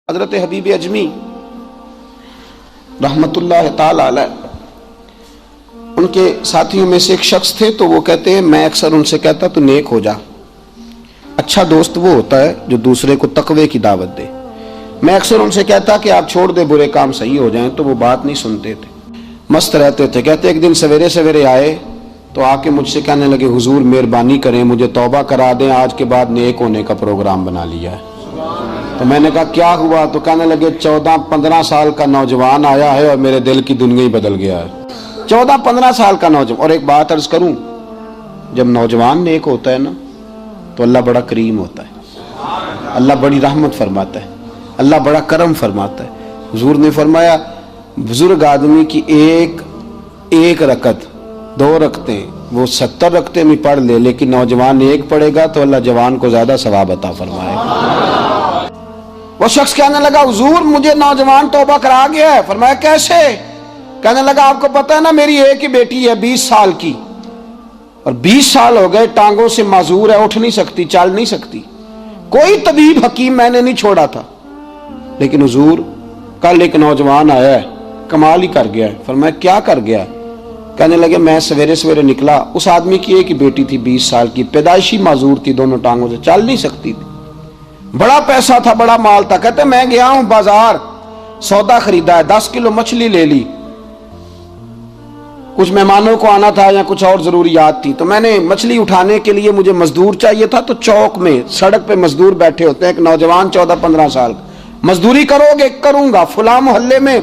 حضرت حبیب اجمی رحمتullah تعالی علیہ، ان کے ساتھیوں میں سے ایک شخص تھے، تو وہ کہتے ہیں میں اکثر ان سے کہتا تو نیک ہو جا۔ اچھا دوست وہ ہوتا ہے جو دوسرے کو تقوی کی دعوت دے۔ میں اکثر ان سے کہتا کہ آپ چھوڑ دے، برے کام صحیح ہو جائیں، تو وہ بات نہیں سنتے تھے، مست رہتے تھے۔ کہتے ایک دن سویرے سویرے آئے تو آ کے مجھ سے کہنے لگے حضور مہربانی کریں، مجھے توبہ کرا دیں، آج کے بعد نیک ہونے کا پروگرام بنا لیا ہے۔ تو میں نے کہا کیا ہوا؟ تو کہنے لگے 14-15 سال کا نوجوان آیا ہے اور میرے دل کی دنیا ہی بدل گیا ہے۔ 14-15 سال کا نوجوان۔ اور ایک بات عرض کروں، جب نوجوان نیک ہوتا ہے نا تو اللہ بڑا کریم ہوتا ہے، اللہ بڑی رحمت فرماتا ہے، اللہ بڑا کرم فرماتا ہے۔ حضور نے فرمایا بزرگ آدمی کی ایک رکعت 2 رکعتیں وہ 70 رکعتیں بھی پڑھ لے، لیکن نوجوان ایک پڑھے گا تو اللہ جوان کو زیادہ ثواب عطا فرمائے گا۔ وہ شخص کہنے لگا حضور مجھے نوجوان توبہ کرا گیا ہے۔ فرمایا کیسے؟ کہنے لگا آپ کو پتہ ہے نا میری ایک ہی بیٹی ہے 20 سال کی، اور 20 سال ہو گئے ٹانگوں سے معذور ہے، اٹھ نہیں سکتی، چل نہیں سکتی، کوئی طبیب حکیم میں نے نہیں چھوڑا تھا، لیکن حضور کل ایک نوجوان آیا ہے، کمال ہی کر گیا ہے۔ فرمایا کیا کر گیا؟ کہنے لگے میں سویرے سویرے نکلا، اس آدمی کی ایک ہی بیٹی تھی 20 سال کی، پیدائشی معذور تھی، دونوں ٹانگوں سے چل نہیں سکتی تھی، بڑا پیسہ تھا، بڑا مال تھا۔ کہتے میں گیا ہوں بازار، سودا خریدا ہے، 10 کلو مچھلی لے لی، کچھ مہمانوں کو آنا تھا یا کچھ اور ضروریات تھی، تو میں نے مچھلی اٹھانے کے لیے مجھے مزدور چاہیے تھا، تو چوک میں سڑک پہ مزدور بیٹھے ہوتے ہیں، ایک نوجوان 14-15 سال کا، مزدوری کرو گے؟ کروں گا، فلاں محلے میں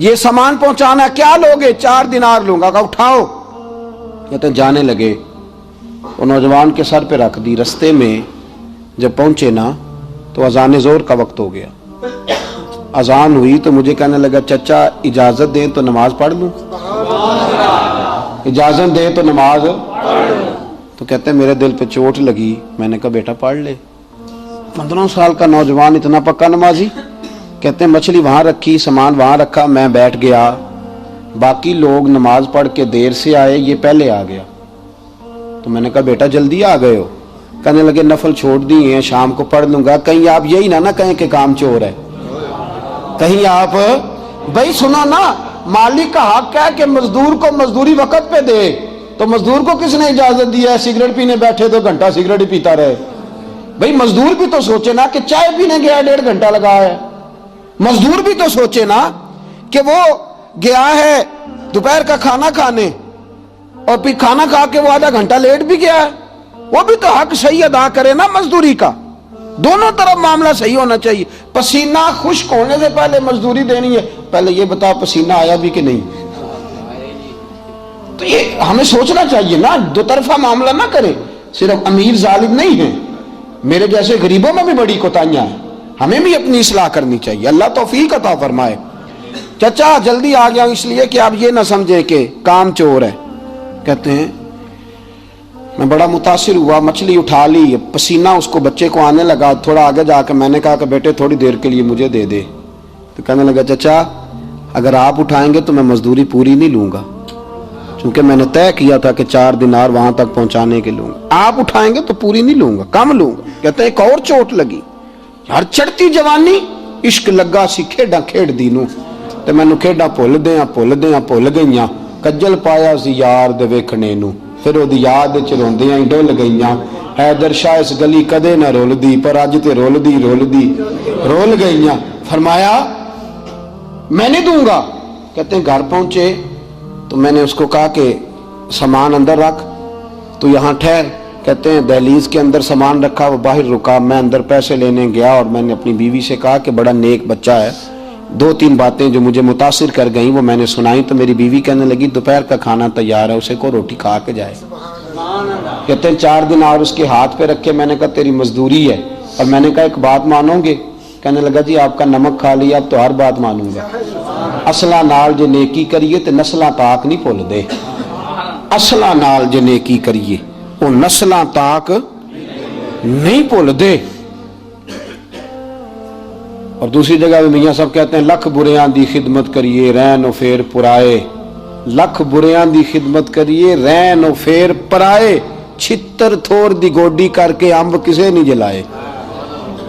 یہ سامان پہنچانا ہے، کیا لوگے؟ 4 دینار لوں گا۔ کہا اٹھاؤ۔ کہتے جانے لگے، وہ نوجوان کے سر پہ رکھ دی۔ رستے میں جب پہنچے نا تو اذان ظہر کا وقت ہو گیا، اذان ہوئی تو مجھے کہنے لگا چچا اجازت دیں تو نماز پڑھ لوں، اجازت دیں تو نماز پڑھ لوں۔ تو کہتے ہیں میرے دل پہ چوٹ لگی، میں نے کہا بیٹا پڑھ لے۔ 15 سال کا نوجوان اتنا پکا نمازی۔ کہتے ہیں مچھلی وہاں رکھی، سامان وہاں رکھا، میں بیٹھ گیا، باقی لوگ نماز پڑھ کے دیر سے آئے، یہ پہلے آ گیا۔ تو میں نے کہا بیٹا جلدی آ گئے ہو؟ کہنے لگے نفل چھوڑ دی ہیں، شام کو پڑھ لوں گا۔ کہیں آپ یہی نہ کہیں کہ کام چور ہے، کہیں آپ بھائی سنو نا، مالک کا حق ہے کہ مزدور کو مزدوری وقت پہ دے، تو مزدور کو کس نے اجازت دی ہے سگریٹ پینے بیٹھے تو گھنٹہ سگریٹ ہی پیتا رہے؟ بھائی مزدور بھی تو سوچے نا کہ چائے پینے گیا 1.5 گھنٹہ لگا ہے، مزدور بھی تو سوچے نا کہ وہ گیا ہے دوپہر کا کھانا کھانے اور پھر کھانا کھا کے وہ آدھا گھنٹہ لیٹ بھی گیا ہے، وہ بھی تو حق صحیح ادا کرے نا مزدوری کا۔ دونوں طرف معاملہ صحیح ہونا چاہیے۔ پسینہ خشک ہونے سے پہلے مزدوری دینی ہے، پہلے یہ بتا پسینہ آیا بھی کہ نہیں؟ تو یہ ہمیں سوچنا چاہیے نا، دو طرفہ معاملہ نہ کرے، صرف امیر ظالم نہیں ہے، میرے جیسے غریبوں میں بھی بڑی کوتاہیاں ہیں، ہمیں بھی اپنی اصلاح کرنی چاہیے، اللہ توفیق عطا فرمائے۔ چچا جلدی آ گیا اس لیے کہ آپ یہ نہ سمجھیں کہ کام چور ہے۔ کہتے ہیں میں بڑا متاثر ہوا، مچھلی اٹھا لی، پسینہ اس کو بچے کو آنے لگا، تھوڑا آگے جا کے میں نے کہا کہ بیٹے تھوڑی دیر کے لیے مجھے دے دے۔ تو کہنے لگا چچا اگر آپ اٹھائیں گے تو میں مزدوری پوری نہیں لوں گا، چونکہ میں نے طے کیا تھا کہ 4 دینار وہاں تک پہنچانے کے لوں گا، آپ اٹھائیں گے تو پوری نہیں لوں گا، کم لوں گا۔ کہتے ہیں ایک اور چوٹ لگی، یار چڑھتی جوانی عشق لگا سی کھیڈاں کھیڈ دی نوں، تے مینوں کھیڈاں بھول گئیاں، کجل پایا سی یار دے ویکھنے نوں، پھر وہ یاد چ روندیاں ہی ڈل گئیاں، حیدر شاہ اس گلی کدے نہ رول دی، پر اج تے رول گئیاں۔ فرمایا میں نہیں دوں گا۔ کہتے ہیں گھر پہنچے تو میں نے اس کو کہا کہ سامان اندر رکھ، تو یہاں ٹھہر۔ کہتے ہیں دہلیز کے اندر سامان رکھا، وہ باہر رکا، میں اندر پیسے لینے گیا اور میں نے اپنی بیوی سے کہا کہ بڑا نیک بچہ ہے، 2-3 باتیں جو مجھے متاثر کر گئیں وہ میں نے سنائی۔ تو میری بیوی کہنے لگی دوپہر کا کھانا تیار ہے، اسے کو روٹی کھا کے جائے۔ کہتے ہیں 4 دینار اس کے ہاتھ پہ رکھے، میں نے کہا تیری مزدوری ہے، اور میں نے کہا ایک بات مانو گے؟ کہنے لگا جی آپ کا نمک کھا لیا اب تو ہر بات مانوں گا۔ اصلاں نال جے نیکی کریے تے نسلاں تاک نہیں بھول دے، اصلاں نال جے نیکی کریے وہ نسلاں تاک نہیں بھول دے۔ اور دوسری جگہ بھی میاں صاحب کہتے ہیں لکھ بریاں دی خدمت کریے رین و پھیر پرائے، لکھ بریاں دی خدمت کریے رین و پھیر پرائے، چھتر تھور دی گوڈی کر کے امب کسے نہیں جلائے۔